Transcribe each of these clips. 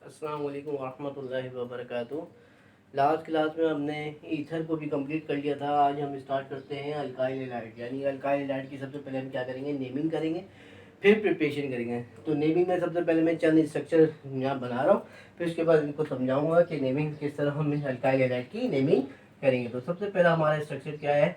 अस्सलाम वालेकुम वरहमतुल्लाहि वबरकातुहू। लास्ट क्लास में हमने ईथर को भी कंप्लीट कर लिया था। आज हम स्टार्ट करते हैं अल्काइल हैलाइड, यानी अल्काइल हैलाइड की सबसे पहले हम क्या करेंगे, नेमिंग करेंगे, फिर प्रिपरेशन करेंगे। तो नेमिंग में सबसे पहले मैं चंद स्ट्रक्चर यहाँ बना रहा हूँ, फिर उसके बाद इनको समझाऊंगा कि नेमिंग किस तरह हम अल्काइल हैलाइड की नेमिंग करेंगे। तो सबसे पहला हमारा स्ट्रक्चर क्या है,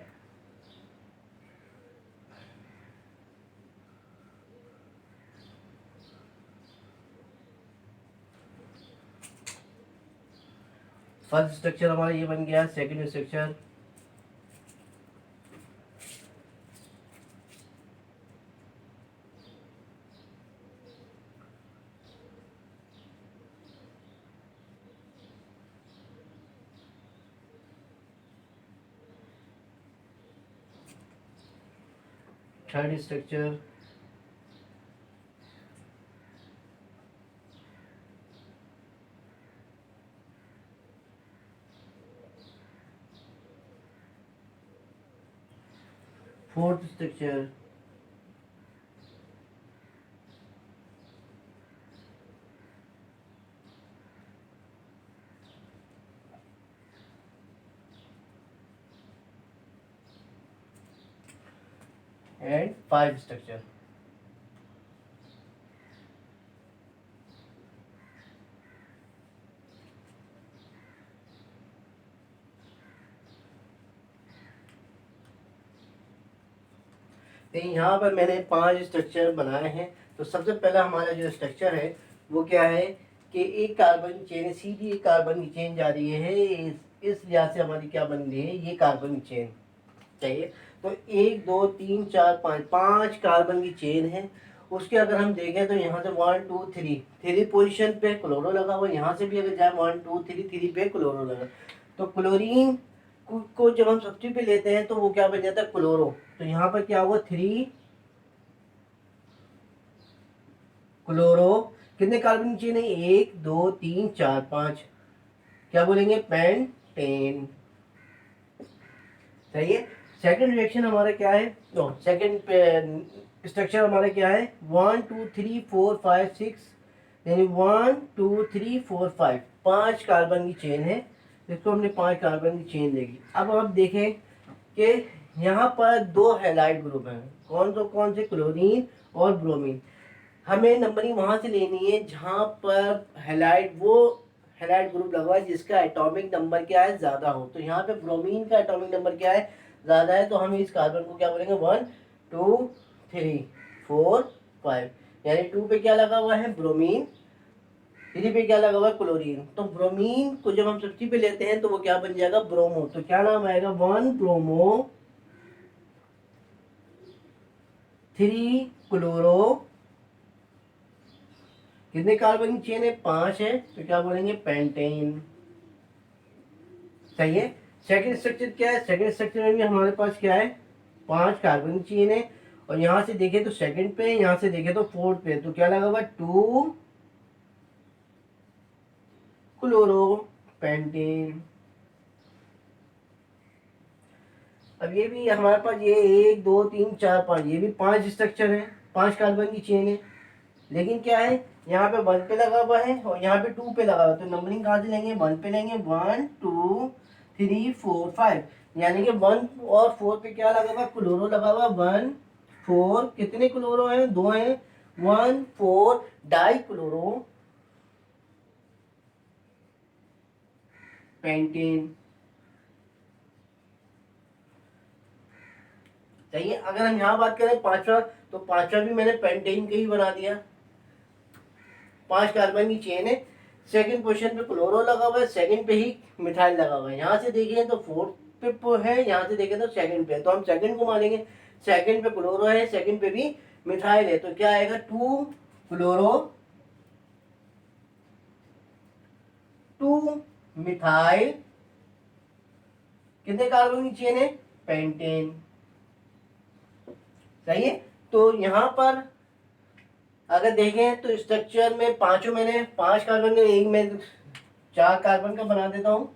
फर्स्ट स्ट्रक्चर हमारा ये बन गया। Second structure, third structure, fourth structure, and five structure. तो यहाँ पर मैंने 5 स्ट्रक्चर बनाए हैं। तो सबसे पहला हमारा जो स्ट्रक्चर है वो क्या है कि एक कार्बन की चेन, सीधी एक कार्बन की चेन जा रही है। इस लिहाज से हमारी क्या बन रही है, ये कार्बन की चेन चाहिए। तो 1 2 3 4 5, 5 कार्बन की चेन है। उसके अगर हम देखें तो यहाँ से 1 2 3, 3 पोजिशन पे क्लोरो लगा हुआ। यहाँ से भी अगर जाए 1 2 3, 3 पे क्लोरो लगा। तो क्लोरीन को जब हम सब्स्टिट्यूट पे लेते हैं तो वो क्या बन जाता है, क्लोरो। तो यहाँ पर क्या हुआ, 3 क्लोरो। कितने कार्बन की चेन है, 1 2 3 4 5, क्या बोलेंगे, पेंटेन। सही है। सेकंड रिएक्शन हमारा क्या है, नो सेकंड स्ट्रक्चर हमारा क्या है, 1 2 3 4 5 6, यानी 1 2 3 4 5, 5 कार्बन की चेन है। इसको हमने 5 कार्बन की चेन देखी। अब आप देखें कि यहाँ पर 2 हैलाइड ग्रुप हैं। कौन से, क्लोरीन और ब्रोमीन। हमें नंबरिंग वहां से लेनी है जहां पर हैलाइड, वो हैलाइड ग्रुप लगा हुआ है जिसका एटॉमिक नंबर क्या है, ज्यादा हो। तो यहाँ पे ब्रोमीन का एटॉमिक नंबर क्या है, ज्यादा है। तो हम इस कार्बन को क्या बोलेंगे, 1 2 3 4 5, यानी 2 पे क्या लगा हुआ है, ब्रोमीन, 3 पे क्या लगा हुआ है, क्लोरीन। तो ब्रोमीन को जब हम सब्स्टिट्यूट पे लेते हैं तो वो क्या बन जाएगा, ब्रोमो। तो क्या नाम आएगा, 1 ब्रोमो, 3 क्लोरो। कितने कार्बन की चेन है, 5 है। तो क्या बोलेंगे, पेंटेन। सही है। सेकंड स्ट्रक्चर क्या है, सेकंड स्ट्रक्चर में भी हमारे पास क्या है, 5 कार्बन की चेन है। और यहां से देखे तो सेकंड पे, यहां से देखे तो फोर्थ पे। तो क्या लगा हुआ, 2 क्लोरो, पेंटेन। अब ये भी हमारे पास ये 1 2 3 4 5, ये भी 5 स्ट्रक्चर है, 5 कार्बन की चेन है। लेकिन क्या है, यहाँ पे 1 पे लगा हुआ है और यहाँ पे 2 पे लगा हुआ है। तो नंबरिंग कहाँ से लेंगे, 1 पे लेंगे, 1 2 3 4 5, यानी कि 1 और 4 पे क्या लगा हुआ, क्लोरो लगा हुआ। 1 4, कितने क्लोरो हैं, 2 हैं। 1 4 डाई क्लोरो पेंटेन। चाहिए। अगर हम यहाँ बात करें पांचवा, तो पांचवा भी मैंने पेंटेन का ही बना दिया। 5 कार्बन की चेन है, सेकंड पोजीशन पे क्लोरो लगा हुआ है, सेकंड पे ही मिथाइल लगा हुआ है। यहाँ से देखें तो फोर्थ पे है, यहाँ से देखें तो सेकंड पे है। तो हम सेकंड को मानेंगे, सेकंड पे क्लोरो है, सेकंड पे भी मिथाइल है। तो क्या आएगा, 2 क्लोरो 2 मिथाइल। कितने कार्बन की चेन है, पेंटेन। सही है। तो यहाँ पर अगर देखें तो स्ट्रक्चर में पांचों, मैंने 5 कार्बन का, एक में 4 कार्बन का बना देता हूं।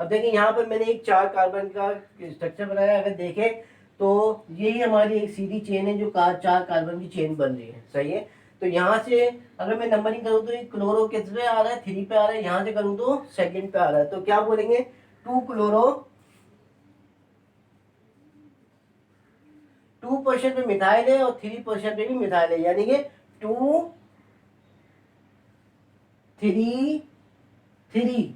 अब देखिए यहाँ पर मैंने एक 4 कार्बन का स्ट्रक्चर बनाया, अगर देखें तो यही हमारी एक सीधी चेन है जो 4 कार्बन की चेन बन रही है, सही है। तो यहाँ से अगर मैं नंबरिंग करूँ तो क्लोरो किस पे आ रहा है, 3 पे आ रहा है, यहाँ से करूँ तो सेकंड पे आ रहा है, तो क्या बोलेंगे 2 क्लोरो, 2% पे मिथाइल है और 3% पे भी मिथाइल है, यानी कि 2 3 3,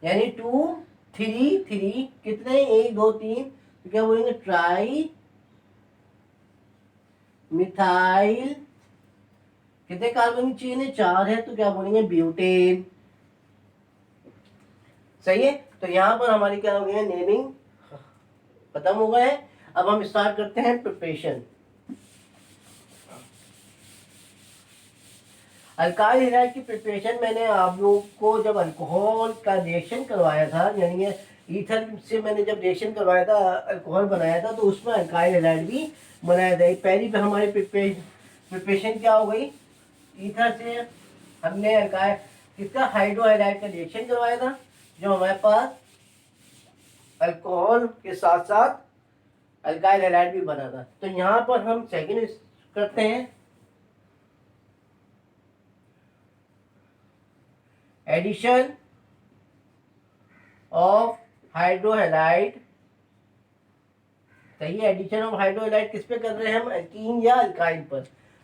यानी 2 3 3 कितने, 1 2 3, तो क्या बोलेंगे ट्राई मिथाइल, कितने कार्बन की चेन है, 4 है, तो क्या बोलेंगे ब्यूटेन, सही है। तो यहाँ पर हमारी क्या हो गई है, नेमिंग खत्म हो गए हैं। अब हम स्टार्ट करते हैं प्रिपरेशन। अल्काइल हैलाइड की प्रिपरेशन मैंने आप लोगों को जब अल्कोहल का रिएक्शन करवाया था, यानी ईथर से मैंने जब रिएक्शन करवाया था, अल्कोहल बनाया था, तो उसमें अल्काइल हैलाइड भी बनाया था। पहली पे हमारी प्रिपरेशन क्या हो गई, ईथर से हमने अल्काइल किसका, हाइड्रोहाइलाइड का रिएक्शन करवाया था, जो हमारे पास अल्कोहल के साथ साथ अल्काइल हैलाइड भी बना था। तो यहाँ पर हम सेकेंड करते हैं, एडिशन ऑफ हाइड्रोहाइलाइड, सही है। एडिशन ऑफ हाइड्रोहाइलाइड किस पे कर रहे हैं हम, अल्कीन या अल्काइल पर।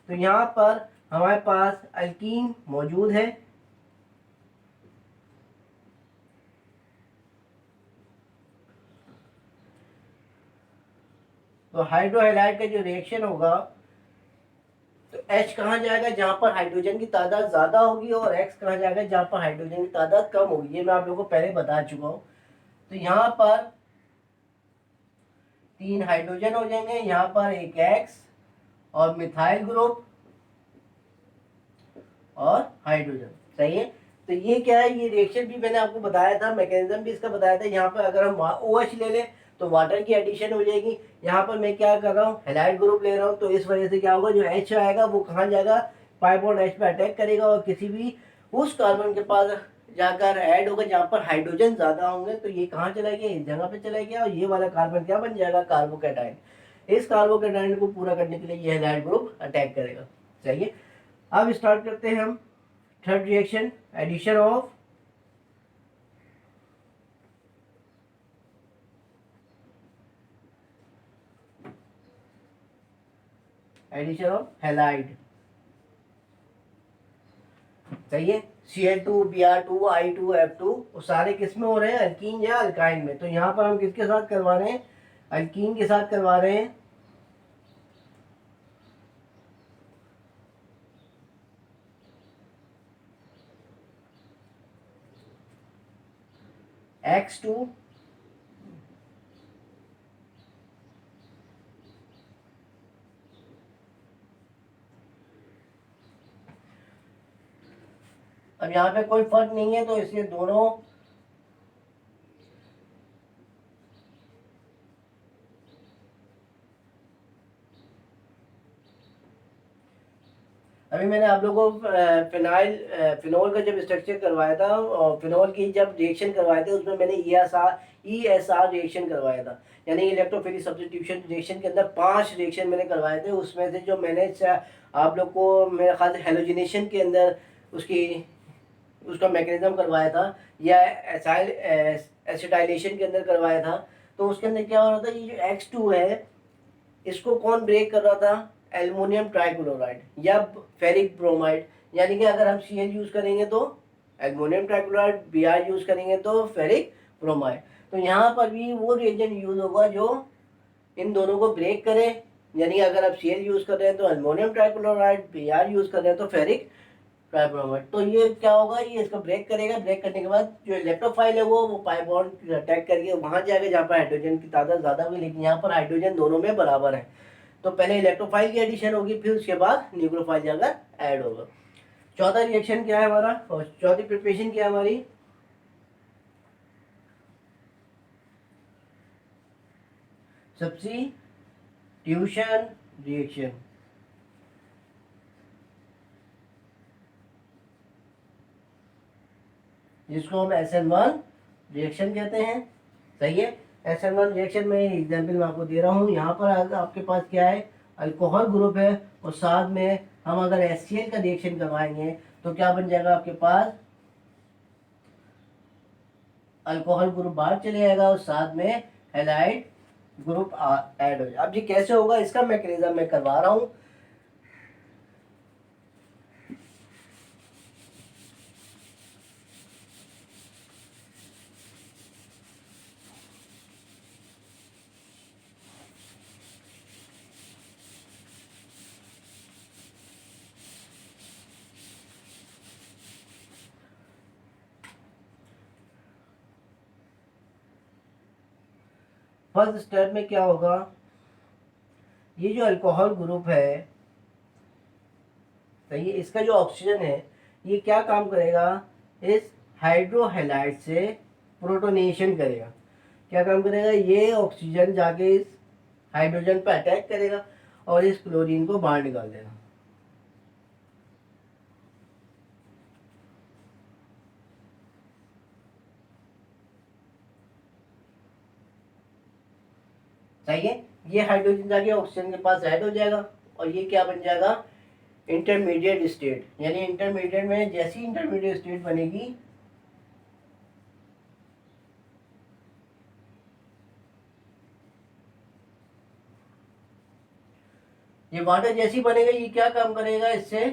तो यहाँ पर हमारे पास अल्कीन मौजूद है, तो हाइड्रोहाइलाइड का जो रिएक्शन होगा, तो H कहाँ जाएगा, जहां पर हाइड्रोजन की तादाद ज्यादा होगी, और X कहाँ जाएगा, जहां पर हाइड्रोजन की तादाद कम होगी। ये मैं आप लोगों को पहले बता चुका हूँ। तो यहाँ पर 3 हाइड्रोजन हो जाएंगे, यहाँ पर एक X और मिथाइल ग्रुप और हाइड्रोजन, सही है। तो ये क्या है, ये रिएक्शन भी मैंने आपको बताया था, मैकेनिज्म भी इसका बताया था। यहाँ पर अगर हम OH ले लें तो वाटर की एडिशन हो जाएगी। यहाँ पर मैं क्या कर रहा हूँ, हैलाइड ग्रुप ले रहा हूँ, तो इस वजह से क्या होगा, जो H आएगा वो कहाँ जाएगा, पाई बॉन्ड H पे अटैक करेगा और किसी भी उस कार्बन के पास जाकर ऐड होगा जहाँ पर हाइड्रोजन ज्यादा होंगे, तो ये कहाँ चला गया, इस जगह पे चला गया, और ये वाला कार्बन क्या बन जाएगा, कार्बोकैटायन। इस कार्बोकैटायन को पूरा करने के लिए ये हैलाइड ग्रुप अटैक करेगा, सही है। अब स्टार्ट करते हैं हम third reaction, addition of halide, सही है। Cl2 Br2 I2 F2 वो सारे किस में हो रहे हैं, अल्कीन या अल्काइन में। तो यहाँ पर हम किसके साथ करवा रहे हैं, अल्कीन के साथ करवा रहे हैं। X2 अब यहाँ पे कोई फर्क नहीं है, तो इसलिए दोनों अभी मैंने आप लोगों को फिनोल का जब स्ट्रक्चर करवाया था, और फिनोल की जब रिएक्शन करवाए थे, उसमें मैंने ESR रिएक्शन करवाया था, यानी इलेक्ट्रोफिलिक सब्स्टिट्यूशन रिएक्शन के अंदर 5 रिएक्शन मैंने करवाए थे। उसमें से जो मैंने आप लोग को मेरे ख्याल से हेलोजिनेशन के अंदर उसका मैकेनिज्म करवाया था, या एसाइल एसिटाइलेशन के अंदर करवाया था। तो उसके अंदर क्या हो रहा था, ये जो X2 है, इसको कौन ब्रेक कर रहा था, एल्युमिनियम ट्राइक्लोराइड या फेरिक ब्रोमाइड। यानी कि अगर हम Cl यूज करेंगे तो एल्युमिनियम ट्राइक्लोराइड, Br यूज करेंगे तो फेरिक ब्रोमाइड। तो यहाँ पर भी वो रिएजेंट यूज होगा जो इन दोनों को ब्रेक करे, यानी अगर आप Cl यूज कर रहे हैं तो एल्युमिनियम ट्राइक्लोराइड, Br यूज कर रहे हैं तो फेरिक ट्राइब्रोमाइड। तो ये क्या होगा, ये इसको ब्रेक करेगा, ब्रेक करने के बाद जो इलेक्ट्रोफाइल है वो पाई बॉन्ड अटैक करके वहां जाएगा जहाँ पर हाइड्रोजन की तादाद ज्यादा होगी, लेकिन यहाँ पर हाइड्रोजन दोनों में बराबर है। तो पहले इलेक्ट्रोफाइल की एडिशन होगी, फिर उसके बाद न्यूक्लियोफाइल जाकर ऐड होगा। चौथा रिएक्शन क्या है हमारा, और चौथी प्रिपरेशन क्या है हमारी, सब्स्टिट्यूशन रिएक्शन। जिसको हम SN1 रिएक्शन कहते हैं। सही है। SN1 रिएक्शन में एग्जाम्पल मैं आपको दे रहा हूँ। यहाँ पर अगर आपके पास क्या है, अल्कोहल ग्रुप है और साथ में हम अगर HCl का रिएक्शन करवाएंगे तो क्या बन जाएगा आपके पास, अल्कोहल ग्रुप बाहर चले जाएगा और साथ में हैलाइड ग्रुप ऐड हो जाएगा। अब ये कैसे होगा, इसका मैकेनिज्म मैं करवा रहा हूँ। फर्स्ट स्टेप में क्या होगा, ये जो अल्कोहल ग्रुप है, सही है, इसका जो ऑक्सीजन है ये क्या काम करेगा, इस हाइड्रोहेलाइड से प्रोटोनेशन करेगा। क्या काम करेगा, ये ऑक्सीजन जाके इस हाइड्रोजन पर अटैक करेगा और इस क्लोरीन को बाहर निकाल देगा। सही है। ये हाइड्रोजन जाके ऑक्सीजन के पास ऐड हो जाएगा और ये क्या बन जाएगा, इंटरमीडिएट स्टेट। यानी इंटरमीडिएट में जैसी इंटरमीडिएट स्टेट बनेगी, ये वाटर जैसी बनेगा, ये क्या काम करेगा, इससे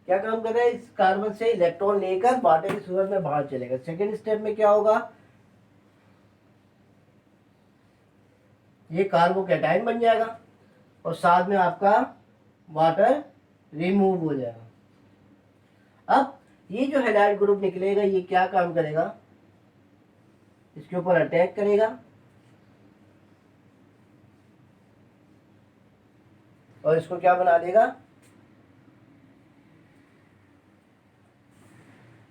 क्या काम कर रहा है, इस कार्बन से इलेक्ट्रॉन लेकर वाटर की सूरत में बाहर चलेगा। सेकेंड स्टेप में क्या होगा, ये कार्बोकैटायन बन जाएगा और साथ में आपका वाटर रिमूव हो जाएगा। अब ये जो हैलाइड ग्रुप निकलेगा ये क्या काम करेगा, इसके ऊपर अटैक करेगा और इसको क्या बना देगा,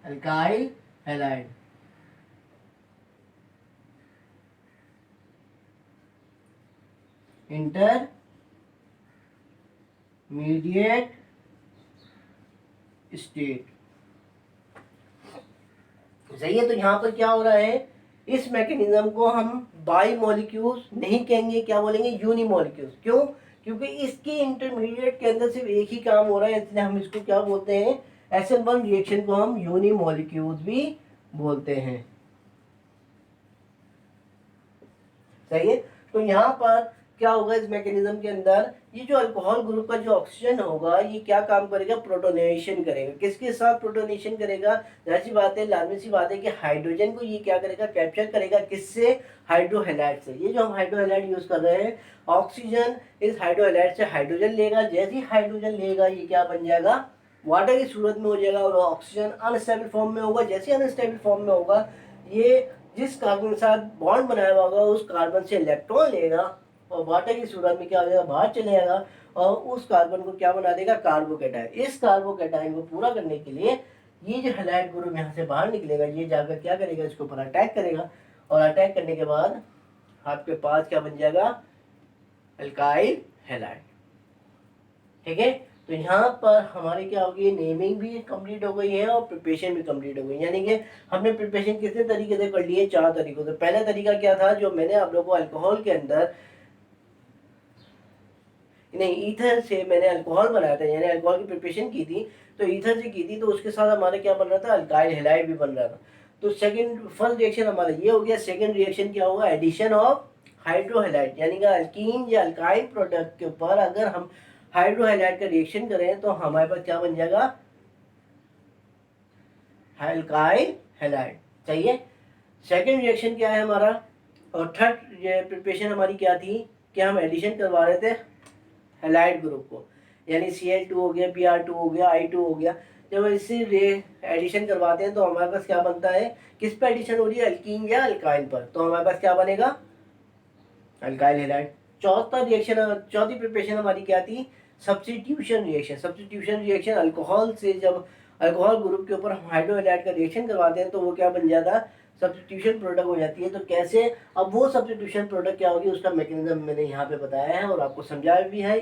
अल्काइल हैलाइड। Intermediate state. सही है। तो यहाँ पर क्या हो रहा है, इस मैकेनिज्म को हम बाई मॉलिक्यूल्स नहीं कहेंगे, क्या बोलेंगे, यूनिमॉलिक्यूल्स। क्यों, क्योंकि इसके इंटरमीडिएट के अंदर सिर्फ एक ही काम हो रहा है, इसलिए हम इसको क्या बोलते हैं, SN1 रिएक्शन को हम यूनिमॉलिक्यूल्स भी बोलते हैं। सही है। तो यहाँ पर क्या होगा, इस मैकेनिज्म के अंदर ये जो अल्कोहल ग्रुप का जो ऑक्सीजन होगा ये क्या काम करेगा, प्रोटोनेशन करेगा। किसके साथ प्रोटोनेशन करेगा, जाहिर सी बात है, लाजमी सी बात है कि हाइड्रोजन को ये क्या करेगा, कैप्चर करेगा। किससे, हाइड्रोहेलाइड से। ये जो हम हाइड्रोहेलाइड यूज कर रहे हैं, ऑक्सीजन इस हाइड्रोहेलाइड से हाइड्रोजन लेगा। जैसे ही हाइड्रोजन लेगा ये क्या बन जाएगा, वाटर की सूरत में हो जाएगा और ऑक्सीजन अनस्टेबल फॉर्म में होगा। जैसे अनस्टेबल फॉर्म में होगा, ये जिस कार्बन के साथ बॉन्ड बनाया हुआ होगा उस कार्बन से इलेक्ट्रॉन लेगा और वाटर की सूरत में क्या हो जाएगा, बाहर चले जाएगा और उस कार्बन को क्या बना देगा, कार्बोकैटायन। इस कार्बोकैटायन को पूरा करने के लिए ये जो हैलाइड ग्रुप यहाँ से बाहर निकलेगा, ये जाकर क्या करेगा, इसके ऊपर अटैक करेगा और अटैक करने के बाद आपके पास क्या बन जाएगा, अल्काइल हैलाइड। ठीक है। तो यहाँ पर हमारी क्या होगी, नेमिंग भी कंप्लीट हो गई है और प्रिपरेशन भी कंप्लीट हो गई। यानी कि हमने प्रिपरेशन कितने तरीके से कर ली है, 4 तरीकों से। पहला तरीका क्या था, जो मैंने आप लोगों को अल्कोहल के अंदर, नहीं, ईथर से मैंने अल्कोहल बनाया था, यानी अल्कोहल की प्रिपरेशन की थी तो ईथर से की थी, तो उसके साथ हमारे क्या बन रहा था, अल्काइल हैलाइड भी बन रहा था। तो फर्स्ट रिएक्शन हमारा ये हो गया। सेकंड रिएक्शन क्या होगा, एडिशन ऑफ हाइड्रोहेलाइड, यानी कि अल्कीन या अल्काइल प्रोडक्ट के ऊपर अगर हम हाइड्रोहेलाइड का रिएक्शन करें तो हमारे पास क्या बन जाएगा, अल्काइल हैलाइड। चाहिए। सेकंड रिएक्शन क्या है हमारा, और थर्ड प्रिपरेशन हमारी क्या थी कि हम एडिशन करवा रहे थे हैलाइड ग्रुप को, यानी Cl2 हो गया, Br2 हो गया, I2 हो गया। जब इससे एडिशन करवाते हैं तो हमारे पास क्या बनता है, किस पे एडिशन हो रही है, अल्कीन या अल्काइल पर, तो हमारे पास क्या बनेगा, अल्काइल हैलाइड। चौथी प्रिपरेशन हमारी क्या थी, substitution reaction. Substitution reaction alcohol से, जब अल्कोहल ग्रुप के ऊपर हम हाइड्रोहेलाइड का रिएक्शन करवाते हैं तो वो क्या बन जाता है, सब्स्टिट्यूशन प्रोडक्ट हो जाती है। तो कैसे, अब वो सब्स्टिट्यूशन प्रोडक्ट क्या होगी उसका मैकेनिज्म मैंने यहाँ पे बताया है और आपको समझाया भी है।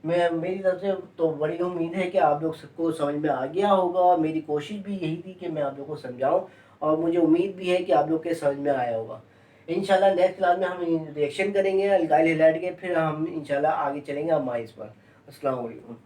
मैं मेरी तरफ से तो बड़ी उम्मीद है कि आप लोग सबको समझ में आ गया होगा, और मेरी कोशिश भी यही थी कि मैं आप लोग को समझाऊं, और मुझे उम्मीद भी है कि आप लोग के समझ में आया होगा। इंशाल्लाह नेक्स्ट क्लास में हम रिएक्शन करेंगे अलगाइल हिलाइट के, फिर हम इंशाल्लाह आगे चलेंगे हमारे इस पर। अस्सलाम वालेकुम।